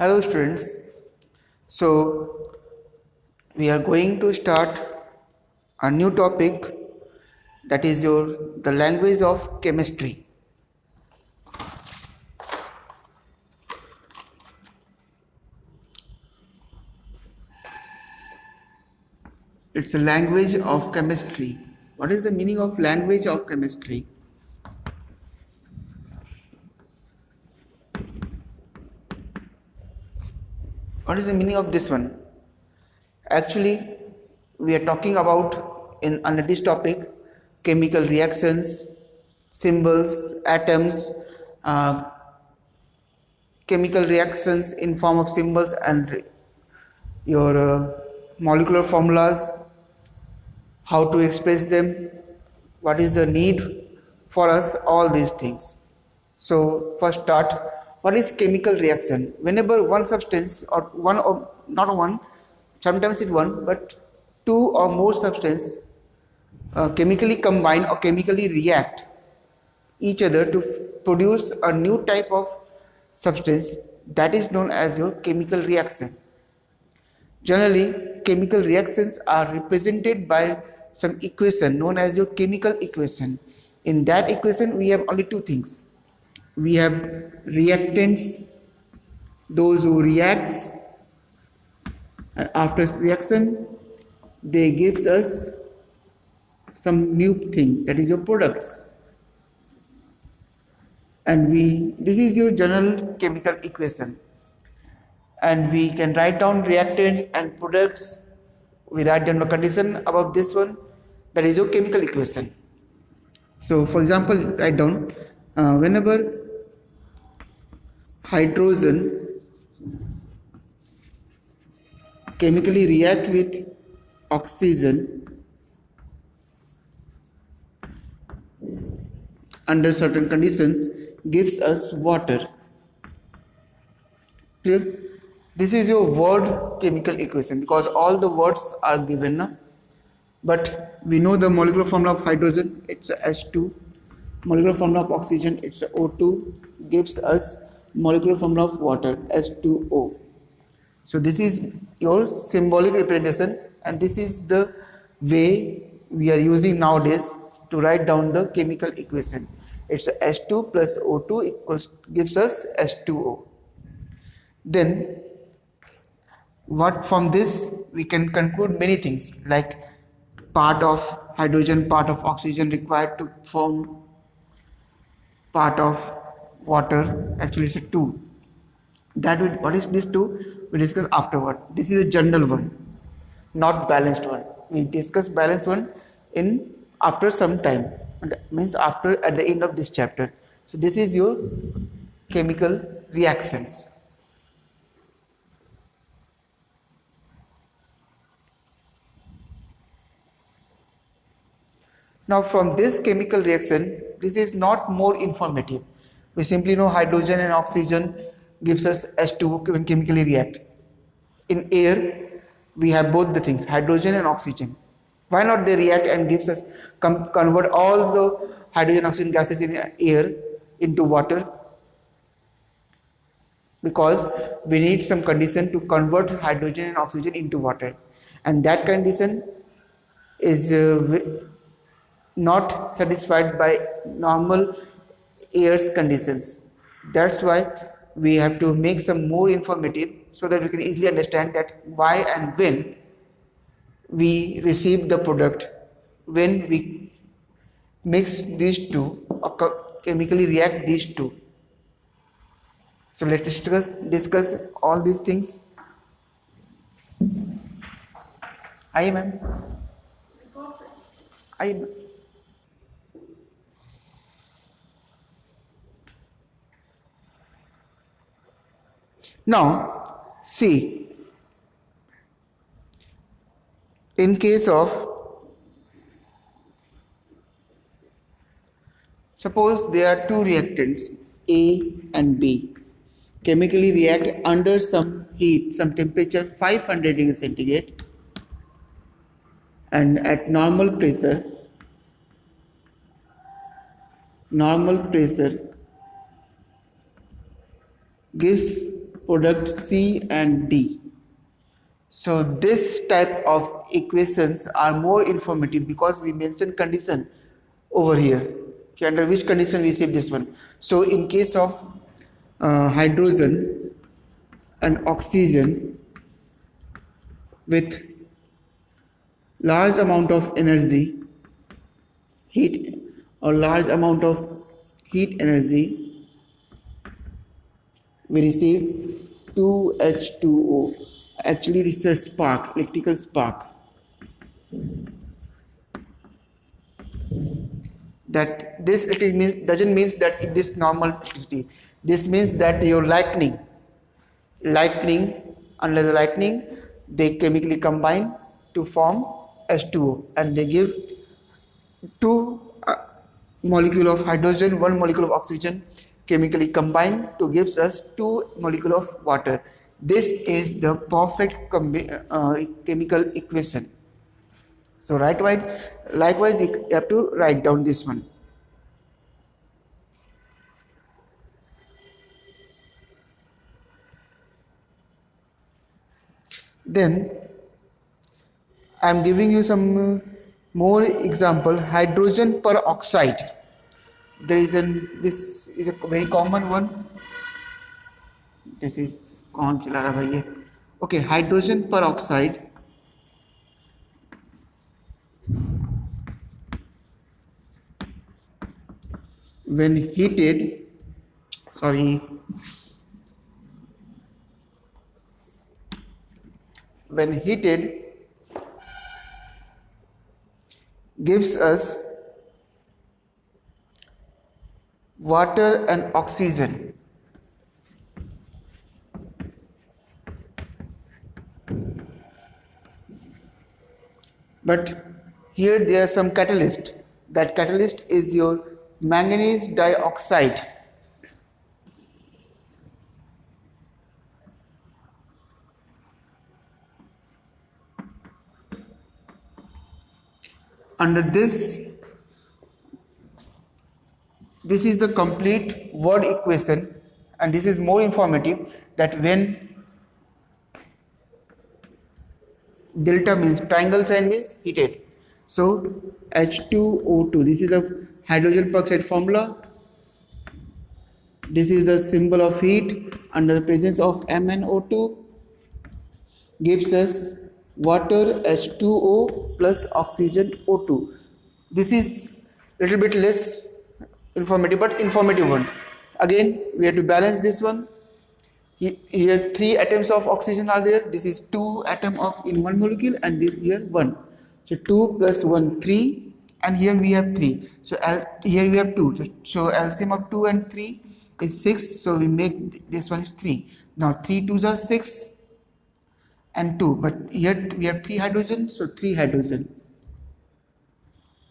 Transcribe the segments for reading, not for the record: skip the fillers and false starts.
Hello students. So we are going to start a new topic, that is the language of chemistry. It's a language of chemistry. What is the meaning of language of chemistry? What is the meaning of this one? Actually, we are talking about under this topic chemical reactions, symbols, atoms, uh, chemical reactions in form of symbols and your molecular formulas, how to express them, what is the need for us, all these things. So first start, what is chemical reaction? Whenever one substance or one or not one, sometimes it's one, but two or more substance chemically combine or chemically react each other to produce a new type of substance, that is known as your chemical reaction. Generally, chemical reactions are represented by some equation known as your chemical equation. In that equation, we have only two things. We have reactants, those who reacts, and after reaction, they gives us some new thing, that is your products. And this is your general chemical equation. And we can write down reactants and products. We write down the condition above this one, that is your chemical equation. So for example, write down whenever hydrogen chemically react with oxygen under certain conditions gives us water. Clear? This is your word chemical equation, because all the words are given. But we know the molecular formula of hydrogen, it's a H2. Molecular formula of oxygen, it's a O2, gives us molecular formula of water, H2O. So this is your symbolic representation, and this is the way we are using nowadays to write down the chemical equation. It's a H2 plus O2 gives us H2O. Then what from this we can conclude many things, like part of hydrogen, part of oxygen required to form part of water. Actually it's a 2. What is this 2 we discuss afterward. This is a general one, not balanced one. We discuss balanced one in after some time, means after at the end of this chapter. So this is your chemical reactions. Now from this chemical reaction, this is not more informative. We simply know hydrogen and oxygen gives us H2O when chemically react. In air, we have both the things, hydrogen and oxygen. Why not they react and gives us, convert all the hydrogen oxygen gases in air into water? Because we need some condition to convert hydrogen and oxygen into water. And that condition is not satisfied by normal air's conditions. That's why we have to make some more informative, so that we can easily understand that why and when we receive the product, when we mix these two or chemically react these two. So let's discuss all these things. Aye, ma'am. Aye. Now, see, in case of, suppose there are two reactants, A and B, chemically react under some heat, some temperature 500 degrees centigrade, and at normal pressure gives product C and D. So this type of equations are more informative because we mentioned condition over here. Okay, under which condition we save this one. So in case of hydrogen and oxygen with large amount of energy, heat or large amount of heat energy, we receive 2H2O. Actually this is a spark, electrical spark. That this doesn't mean that it is normal electricity. This means that your lightning under the lightning, they chemically combine to form H2O, and they give two molecule of hydrogen, one molecule of oxygen chemically combined to gives us two molecule of water. This is the perfect chemical equation. So likewise you have to write down this one. Then I am giving you some more example. Hydrogen peroxide. This is a very common one. This is okay, hydrogen peroxide. When heated, gives us water and oxygen. But here there are some catalyst. That catalyst is your manganese dioxide. Under this is the complete word equation, and this is more informative, that when delta means triangle sign means heated. So H2O2, this is a hydrogen peroxide formula. This is the symbol of heat under the presence of MnO2, gives us water H2O plus oxygen O2. This is little bit less informative, but informative one. Again we have to balance this one. Here 3 atoms of oxygen are there. This is 2 atom of in one molecule, and this here 1. So 2 plus 1 3, and here we have 3. So here we have 2. So LCM of 2 and 3 is 6. So we make this one is 3. Now 3 2s are 6 and 2. But here we have 3 hydrogen. So 3 hydrogen.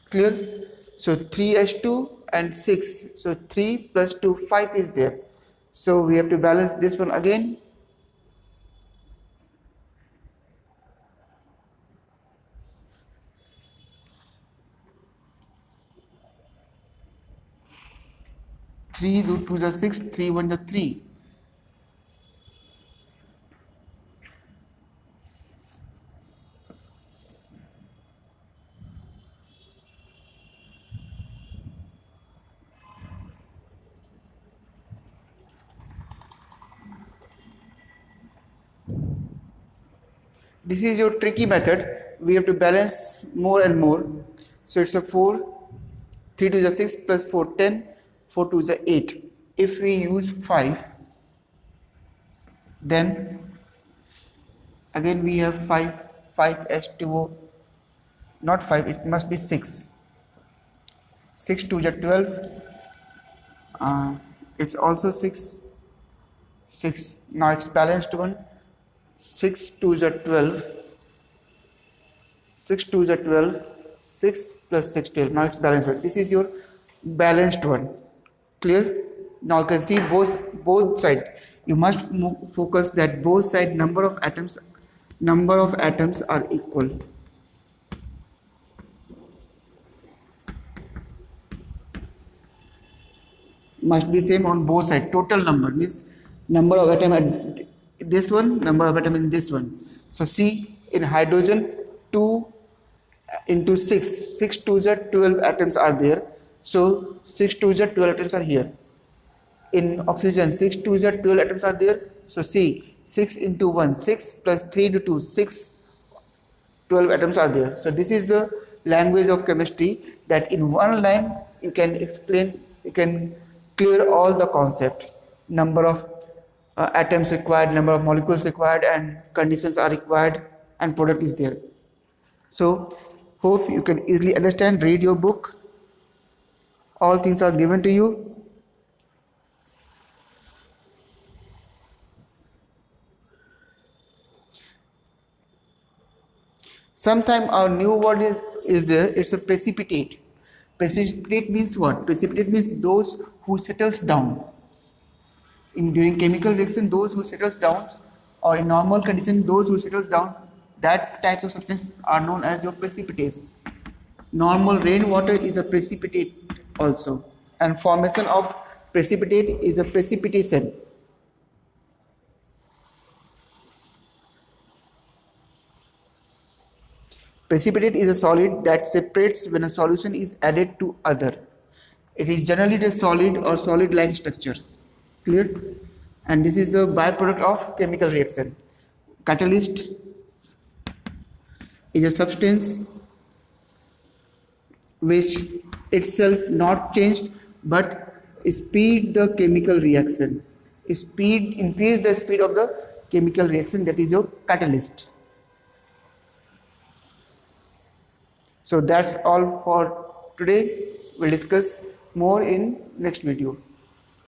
Clear? So 3H2 and 6. So 3 plus 2 5 is there. So we have to balance this one again. Three root 2 is 6, 3 1 is 3. This is your tricky method. We have to balance more and more. So it's a 4, 3 2 is 6 plus 4 10, 4 2 is 8. If we use 5, then again we have 5 H2O, not 5, it must be 6. 6 2 is 12. It's also 6. Now it's balanced one. 6 2 is 12. 6 2 is 12. 6 plus 6 12. Now it's balanced one. This is your balanced one. Clear? Now you can see both sides. You must focus that both sides number of atoms are equal. Must be same on both sides. Total number means number of atom at this one, number of atom in this one. So see, in hydrogen 2 into 6, 6 2s are 12 atoms are there. So 6 2s are 12 atoms are here. In oxygen 6 2s are 12 atoms are there. So see, 6 into 1, 6 plus 3 into 2, 6, 12 atoms are there. So this is the language of chemistry, that in one line you can explain, you can clear all the concept, number of atoms required, number of molecules required, and conditions are required, and product is there. So hope you can easily understand. Read your book, all things are given to you. Sometime our new word is there, it's a precipitate. Precipitate means what? Precipitate means those who settles down. During chemical reaction, those who settles down, or in normal condition, those who settles down, that type of substance are known as your precipitates. Normal rainwater is a precipitate also, and formation of precipitate is a precipitation. Precipitate is a solid that separates when a solution is added to other. It is generally the solid or solid-like structure. Clear? And this is the byproduct of chemical reaction. Catalyst is a substance which itself not changed but speed the chemical reaction. Increase the speed of the chemical reaction, that is your catalyst. So that's all for today. We'll discuss more in next video.